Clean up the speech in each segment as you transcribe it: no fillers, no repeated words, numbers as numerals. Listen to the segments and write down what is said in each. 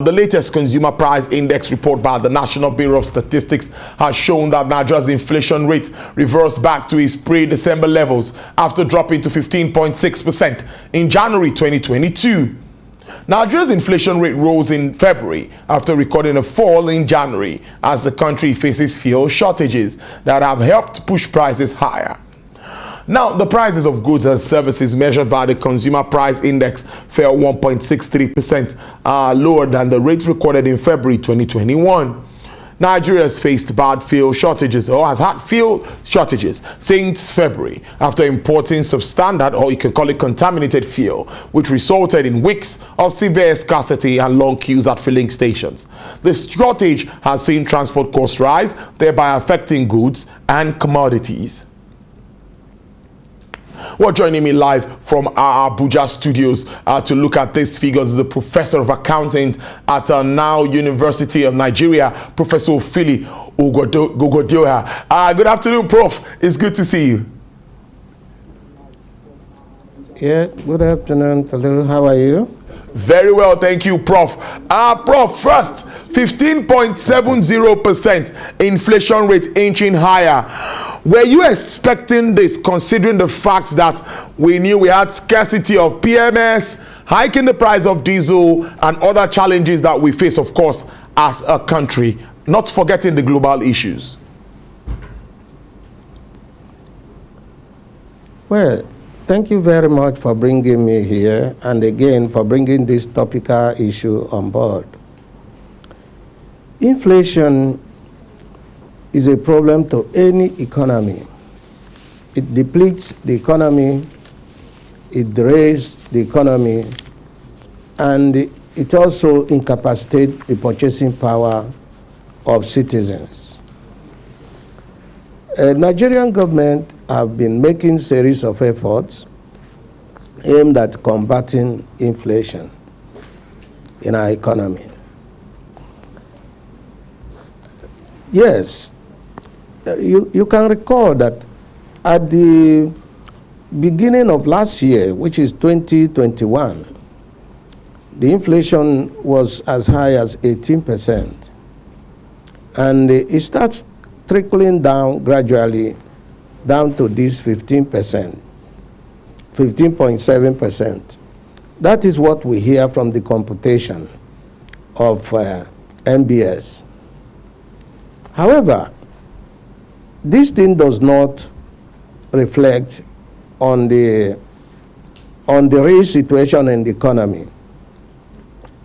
The latest consumer price index report by the National Bureau of Statistics has shown that Nigeria's inflation rate reversed back to its pre-December levels after dropping to 15.6% in January 2022. Nigeria's inflation rate rose in February after recording a fall in January as the country faces fuel shortages that have helped push prices higher. Now, the prices of goods and services measured by the Consumer Price Index fell 1.63%, lower than the rate recorded in February 2021. Nigeria has faced bad fuel shortages, or has had fuel shortages since February after importing substandard, or you can call it contaminated fuel, which resulted in weeks of severe scarcity and long queues at filling stations. The shortage has seen transport costs rise, thereby affecting goods and commodities. Well, joining me live from our Abuja studios to look at these figures is the Professor of Accounting at Now University of Nigeria, Professor Phili Gogodioha. Good afternoon, Prof. It's good to see you. Yeah, good afternoon, Tolu. How are you? Very well, thank you, Prof. Prof, first, 15.70% inflation rate inching higher. Were you expecting this, considering the fact that we knew we had scarcity of PMS, hiking the price of diesel, and other challenges that we face, of course, as a country, not forgetting the global issues? Well, thank you very much for bringing me here, and again for bringing this topical issue on board. Inflation is a problem to any economy. It depletes the economy, it derails the economy, and it also incapacitates the purchasing power of citizens. Nigerian government have been making series of efforts aimed at combating inflation in our economy. Yes, you can recall that at the beginning of last year, which is 2021, the inflation was as high as 18%. And it starts trickling down gradually down to this 15%, 15.7%. That is what we hear from the computation of MBS. However, this thing does not reflect on the real situation in the economy,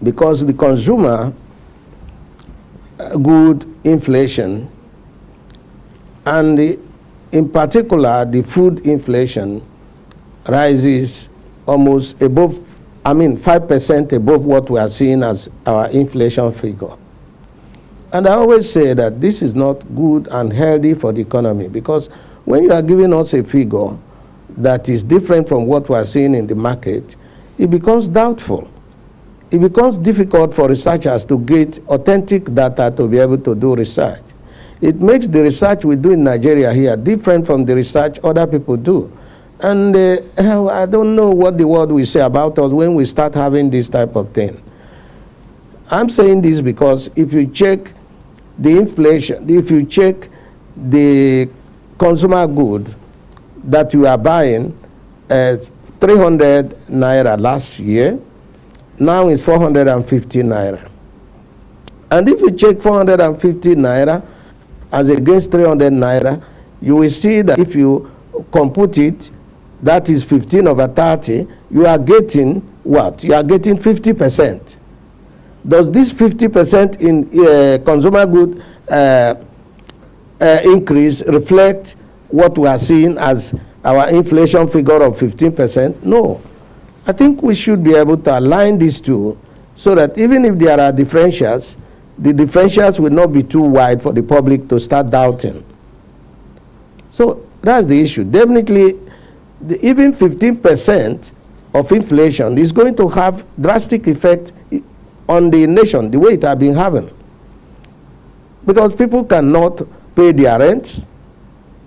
because the consumer good inflation, and in particular the food inflation, rises almost above, 5% above what we are seeing as our inflation figure. And I always say that this is not good and healthy for the economy, because when you are giving us a figure that is different from what we are seeing in the market, it becomes doubtful. It becomes difficult for researchers to get authentic data to be able to do research. It makes the research we do in Nigeria here different from the research other people do. And I don't know what the world will say about us when we start having this type of thing. I'm saying this because if you check the inflation, if you check the consumer good that you are buying at 300 naira last year, now it's 450 naira. And if you check 450 naira as against 300 naira, you will see that if you compute it, that is 15 over 30, you are getting what? You are getting 50%. Does this 50% in consumer good increase reflect what we are seeing as our inflation figure of 15%? No. I think we should be able to align these two so that even if there are differentials, the differentials will not be too wide for the public to start doubting. So that's the issue. Definitely, even 15% of inflation is going to have drastic effect on the nation, the way it has been having. Because people cannot pay their rents,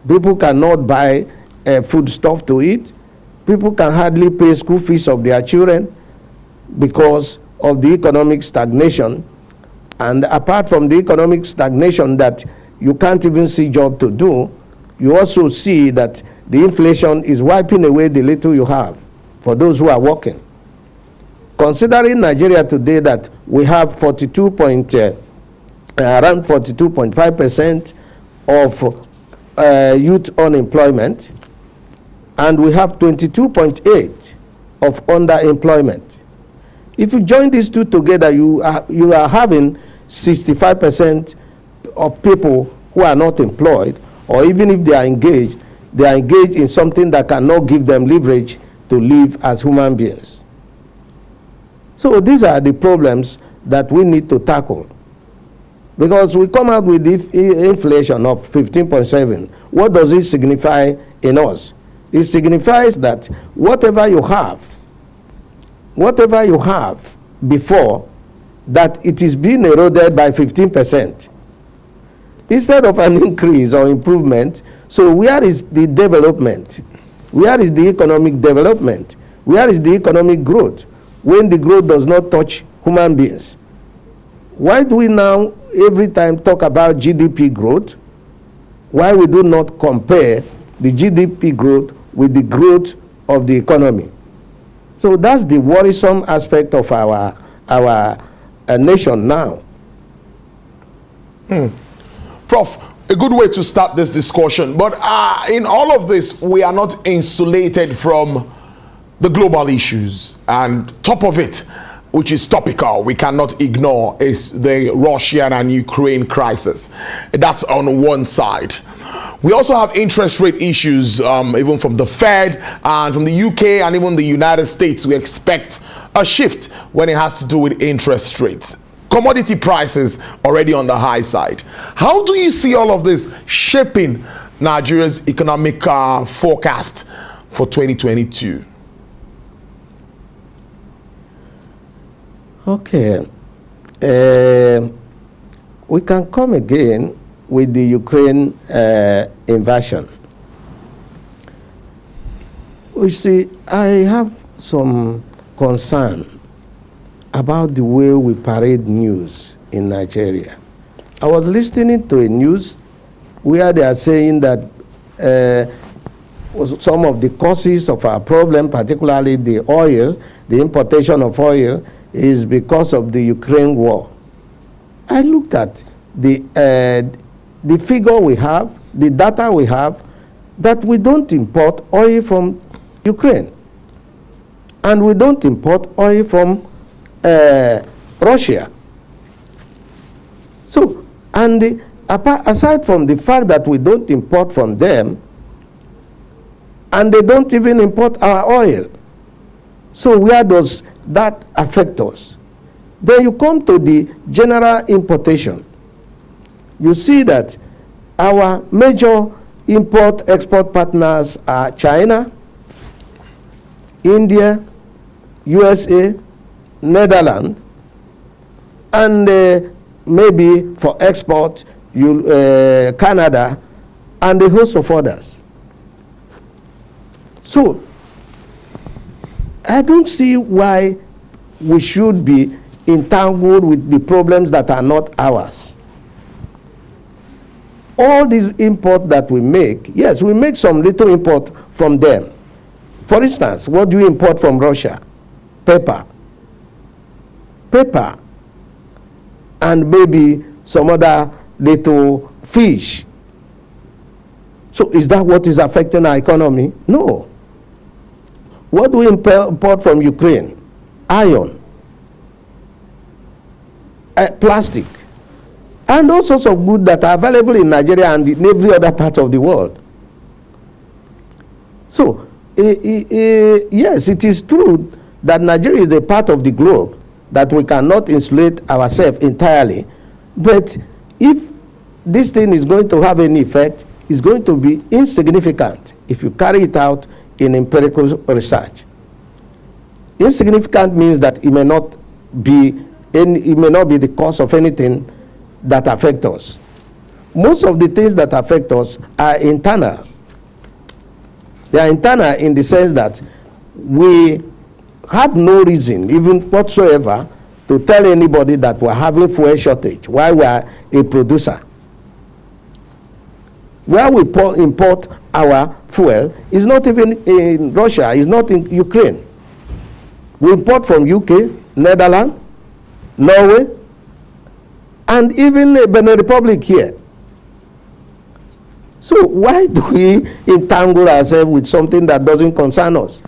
people cannot buy food stuff to eat, people can hardly pay school fees of their children, because of the economic stagnation. And apart from the economic stagnation that you can't even see job to do, you also see that the inflation is wiping away the little you have for those who are working. Considering Nigeria today that we have around 42.5% of youth unemployment, and we have 22.8% of underemployment. If you join these two together, you are having 65% of people who are not employed, or even if they are engaged in something that cannot give them leverage to live as human beings. So these are the problems that we need to tackle. Because we come out with this inflation of 15.7. What does it signify in us? It signifies that whatever you have before, that it is being eroded by 15%. Instead of an increase or improvement, so where is the development? Where is the economic development? Where is the economic growth when the growth does not touch human beings? Why do we now every time talk about GDP growth? Why we do not compare the GDP growth with the growth of the economy? So that's the worrisome aspect of our nation now. Prof, a good way to start this discussion, but in all of this, we are not insulated from the global issues, and top of it, which is topical, we cannot ignore, is the Russian and Ukraine crisis. That's on one side. We also have interest rate issues, even from the Fed and from the UK and even the United States. We expect a shift when it has to do with interest rates. Commodity prices already on the high side. How do you see all of this shaping Nigeria's economic forecast for 2022? Okay. We can come again with the Ukraine invasion. You see, I have some concern about the way we parade news in Nigeria. I was listening to a news where they are saying that some of the causes of our problem, particularly the oil, the importation of oil, is because of the Ukraine war. I looked at the figure we have, the data we have, that we don't import oil from Ukraine. And we don't import oil from Russia. So, and aside from the fact that we don't import from them, and they don't even import our oil. So where does that affect us? Then you come to the general importation. You see that our major import-export partners are China, India, USA, Netherlands, and maybe for export, Canada, and a host of others. So, I don't see why we should be entangled with the problems that are not ours. All these imports that we make, yes, we make some little import from them. For instance, what do you import from Russia? Paper, and maybe some other little fish. So is that what is affecting our economy? No. What do we import from Ukraine? Iron, plastic, and all sorts of goods that are available in Nigeria and in every other part of the world. So, yes, it is true that Nigeria is a part of the globe, that we cannot insulate ourselves entirely. But if this thing is going to have any effect, it's going to be insignificant if you carry it out in empirical research. Insignificant means that it may not be the cause of anything that affects us. Most of the things that affect us are internal. They are internal in the sense that we have no reason, even whatsoever, to tell anybody that we're having fuel shortage while we are a producer. Where we import our fuel is not even in Russia, it's not in Ukraine. We import from UK, Netherlands, Norway, and even Benin Republic here. So why do we entangle ourselves with something that doesn't concern us?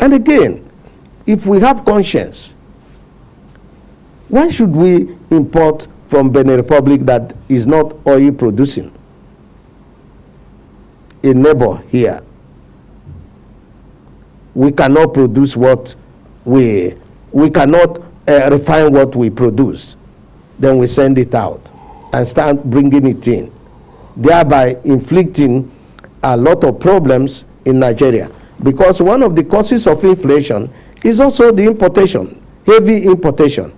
And again, if we have conscience, why should we import from Benin Republic that is not oil producing? A neighbor here. We cannot produce what we cannot refine what we produce. Then we send it out and start bringing it in, thereby inflicting a lot of problems in Nigeria. Because one of the causes of inflation is also the importation, heavy importation.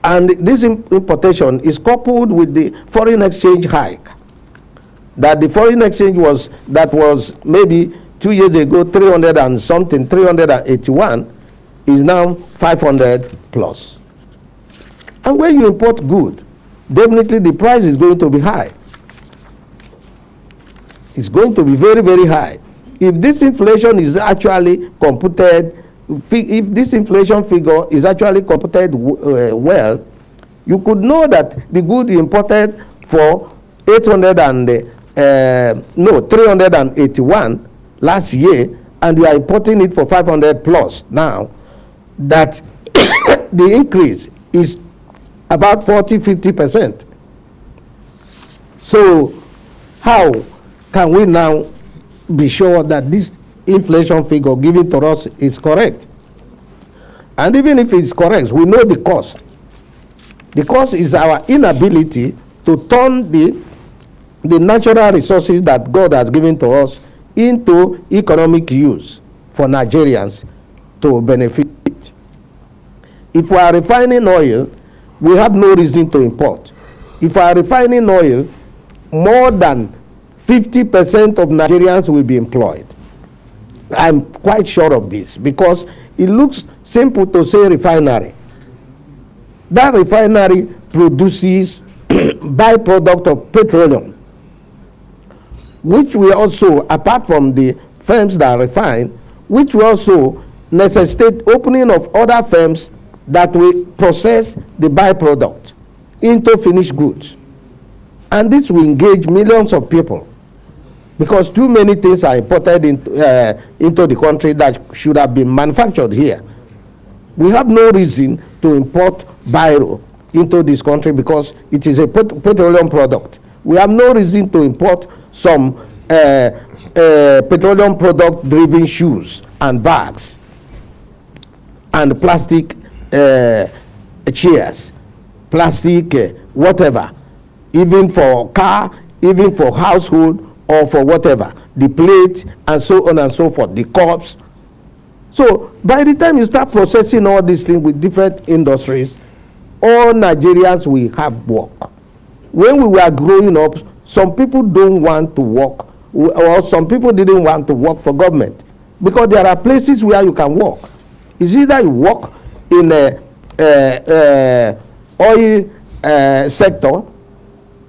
And this importation is coupled with the foreign exchange hike. That the foreign exchange was maybe 2 years ago 300 and something, 381, is now 500 plus. And when you import good, definitely the price is going to be high. It's going to be very, very high. If this inflation is actually computed, if this inflation figure is actually computed well, you could know that the good you imported for 381 last year, and you are importing it for 500 plus now, that the increase is about 40-50%. So how can we now be sure that this inflation figure given to us is correct? And even if it's correct, we know the cost. The cost is our inability to turn the natural resources that God has given to us into economic use for Nigerians to benefit. If we are refining oil, we have no reason to import. If we are refining oil, more than 50% of Nigerians will be employed. I'm quite sure of this because it looks simple to say refinery. That refinery produces byproduct of petroleum, which we also, apart from the firms that refine, which will also necessitate opening of other firms that will process the byproduct into finished goods. And this will engage millions of people because too many things are imported into the country that should have been manufactured here. We have no reason to import biro into this country because it is a petroleum product. We have no reason to import some petroleum product driven shoes and bags and plastic chairs, plastic whatever, even for car, even for household or for whatever, the plate and so on and so forth, the cups. So by the time you start processing all these things with different industries, all Nigerians will have work. When we were growing up, some people don't want to work, or some people didn't want to work for government because there are places where you can work. It's either you work in a oil sector,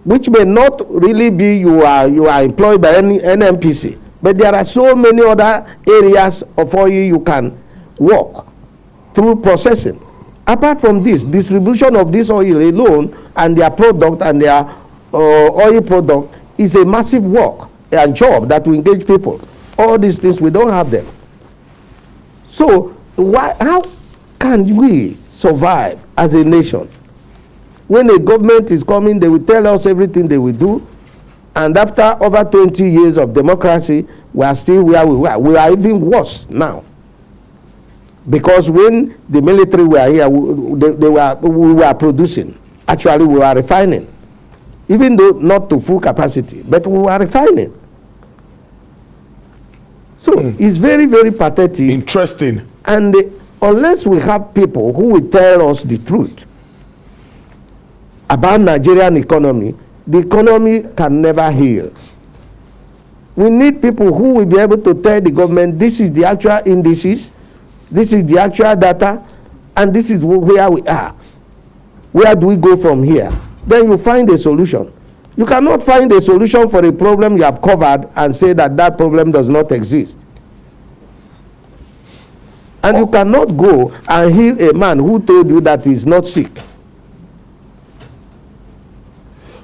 which may not really be you are employed by any NMPC, but there are so many other areas of oil you can work through processing. Apart from this, distribution of this oil alone and their product and their oil product is a massive work and job that will engage people. All these things, we don't have them. So how can we survive as a nation? When a government is coming, they will tell us everything they will do, and after over 20 years of democracy, we are still where we were. We are even worse now. Because when the military were here, we were producing. Actually, we were refining. Even though not to full capacity, but we were refining. So it's very, very pathetic. Interesting. And unless we have people who will tell us the truth about Nigerian economy, the economy can never heal. We need people who will be able to tell the government this is the actual indices, this is the actual data, and this is where we are. Where do we go from here? Then you find a solution. You cannot find a solution for a problem you have covered and say that that problem does not exist. And you cannot go and heal a man who told you that he's not sick.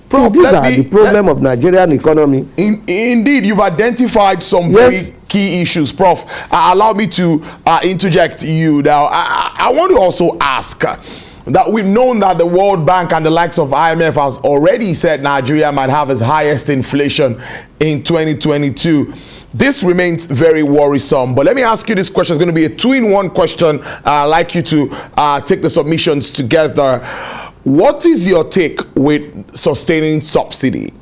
Prof, these are the problem of Nigerian economy. Indeed, you've identified some very key issues. Prof, allow me to interject you now. I want to also ask that we've known that the World Bank and the likes of IMF has already said Nigeria might have its highest inflation in 2022. This remains very worrisome. But let me ask you this question. It's going to be a two-in-one question. I'd like you to take the submissions together. What is your take with sustaining subsidy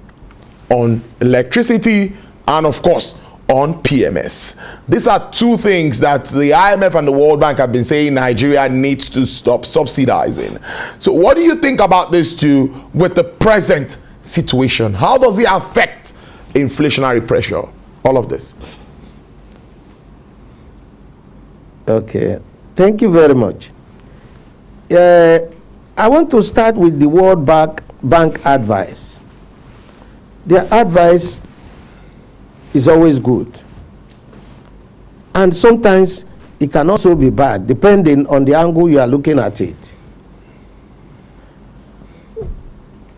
on electricity and, of course, on PMS? These are two things that the IMF and the World Bank have been saying Nigeria needs to stop subsidizing. So what do you think about this two with the present situation? How does it affect inflationary pressure? All of this. Okay. Thank you very much. I want to start with the World Bank advice. Their advice is always good. And sometimes it can also be bad, depending on the angle you are looking at it.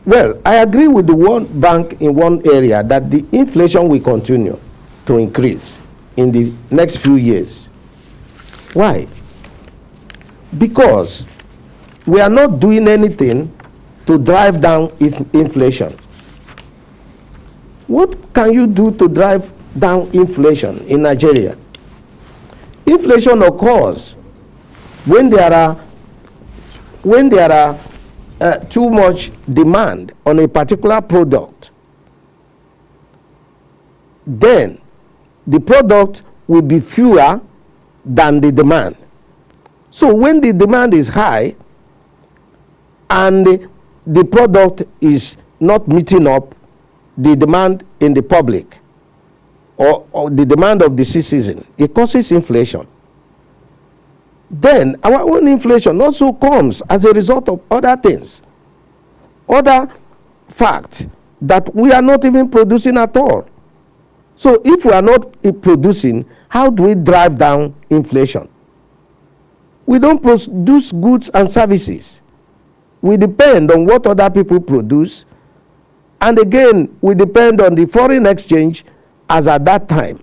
Well, I agree with the World Bank in one area, that the inflation will continue to increase in the next few years. Why? Because we are not doing anything to drive down inflation. What can you do to drive down inflation in Nigeria? Inflation occurs when there are too much demand on a particular product. Then the product will be fewer than the demand. So when the demand is high and the product is not meeting up the demand in the public or the demand of the citizen, it causes inflation. Then our own inflation also comes as a result of other things, other facts that we are not even producing at all. So if we are not producing, how do we drive down inflation? We don't produce goods and services. We depend on what other people produce. And again, we depend on the foreign exchange as at that time.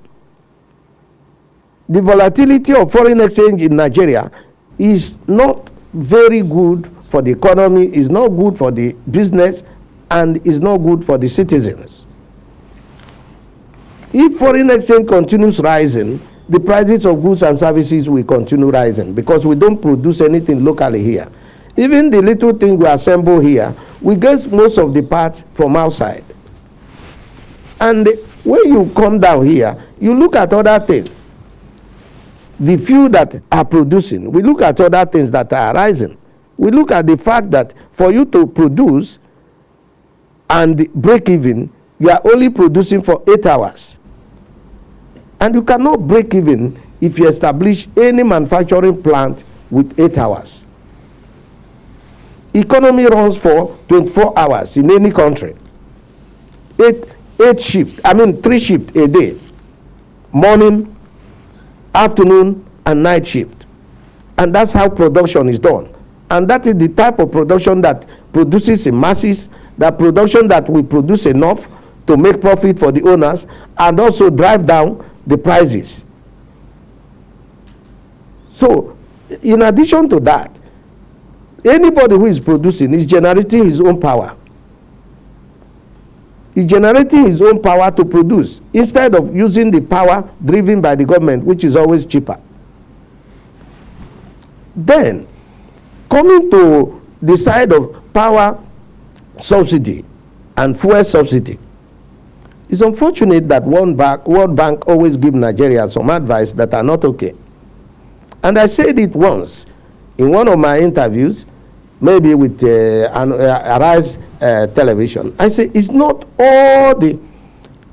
The volatility of foreign exchange in Nigeria is not very good for the economy, is not good for the business, and is not good for the citizens. If foreign exchange continues rising, the prices of goods and services will continue rising because we don't produce anything locally here. Even the little thing we assemble here, we get most of the parts from outside. And when you come down here, you look at other things. The few that are producing, we look at other things that are rising. We look at the fact that for you to produce and break even, you are only producing for 8 hours. And you cannot break even if you establish any manufacturing plant with 8 hours. Economy runs for 24 hours in any country. 3 shifts a day. Morning, afternoon, and night shift. And that's how production is done. And that is the type of production that produces in masses, that production that will produce enough to make profit for the owners and also drive down the prices. So, in addition to that, anybody who is producing is generating his own power. He's generating his own power to produce instead of using the power driven by the government, which is always cheaper. Then, coming to the side of power subsidy and fuel subsidy, it's unfortunate that World Bank always give Nigeria some advice that are not okay. And I said it once in one of my interviews, maybe with Arise television. I say it's not all the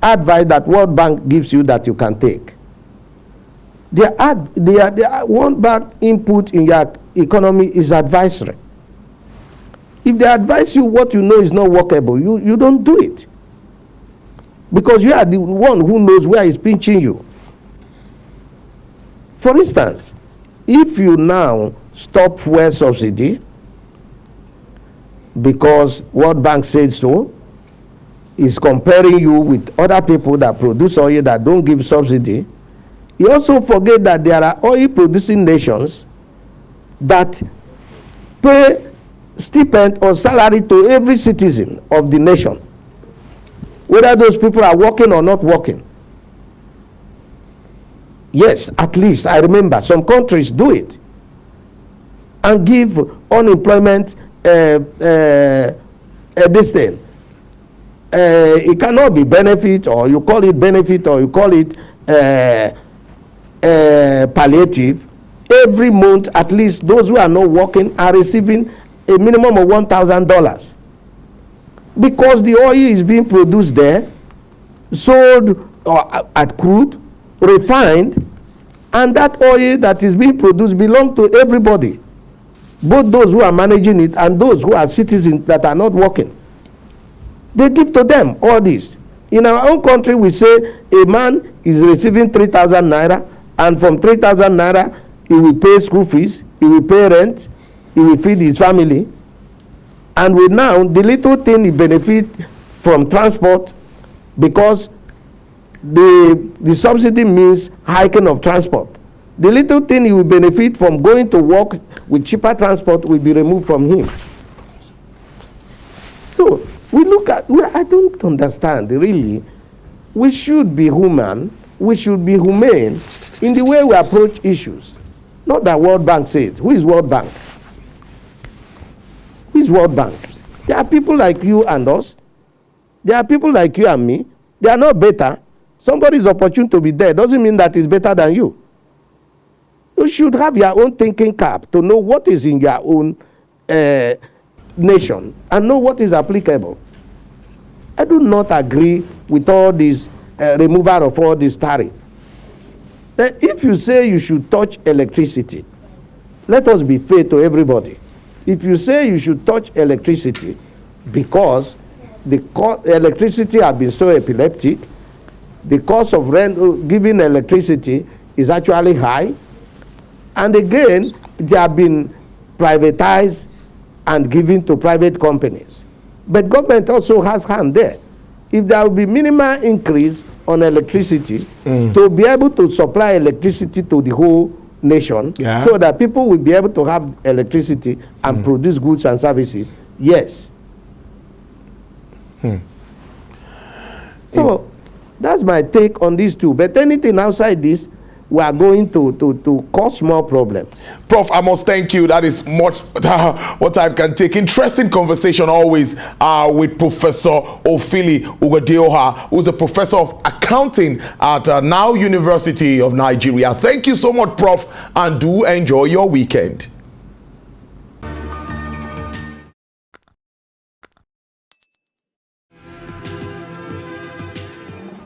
advice that World Bank gives you that you can take. World Bank input in your economy is advisory. If they advise you what you know is not workable, you don't do it. Because you are the one who knows where it's pinching you. For instance, if you now stop fuel subsidy because World Bank said so, is comparing you with other people that produce oil that don't give subsidy, you also forget that there are oil producing nations that pay stipend or salary to every citizen of the nation, whether those people are working or not working. Yes, at least I remember some countries do it and give unemployment this thing. It cannot be benefit, or you call it benefit, or you call it palliative. Every month, at least those who are not working are receiving a minimum of $1,000 because the oil is being produced there, sold at crude, refined, and that oil that is being produced belongs to everybody, both those who are managing it and those who are citizens that are not working. They give to them all this. In our own country, we say a man is receiving 3,000 naira, and from 3,000 naira, he will pay school fees, he will pay rent, he will feed his family. And we now, the little thing he benefit from transport, because the subsidy means hiking of transport. The little thing he will benefit from going to work with cheaper transport will be removed from him. So we look at, I don't understand really. We should be human, we should be humane in the way we approach issues. Not that World Bank says. Who is World Bank? Who is World Bank? There are people like you and us. There are people like you and me. They are not better. Somebody's opportune to be there doesn't mean that he's better than you. You should have your own thinking cap to know what is in your own nation and know what is applicable. I do not agree with all this removal of all this tariff. That if you say you should touch electricity, let us be fair to everybody. If you say you should touch electricity because the electricity has been so epileptic, the cost of giving electricity is actually high, and again, they have been privatized and given to private companies. But government also has hand there. If there will be minimal increase on electricity to be able to supply electricity to the whole nation, so that people will be able to have electricity and produce goods and services, yes. So that's my take on these two. But anything outside this, we are going to cause more problem. Prof, I must thank you. That is much what time can take. Interesting conversation always with Professor Ofili Ugodeoha, who's a professor of accounting at Now University of Nigeria. Thank you so much, Prof, and do enjoy your weekend.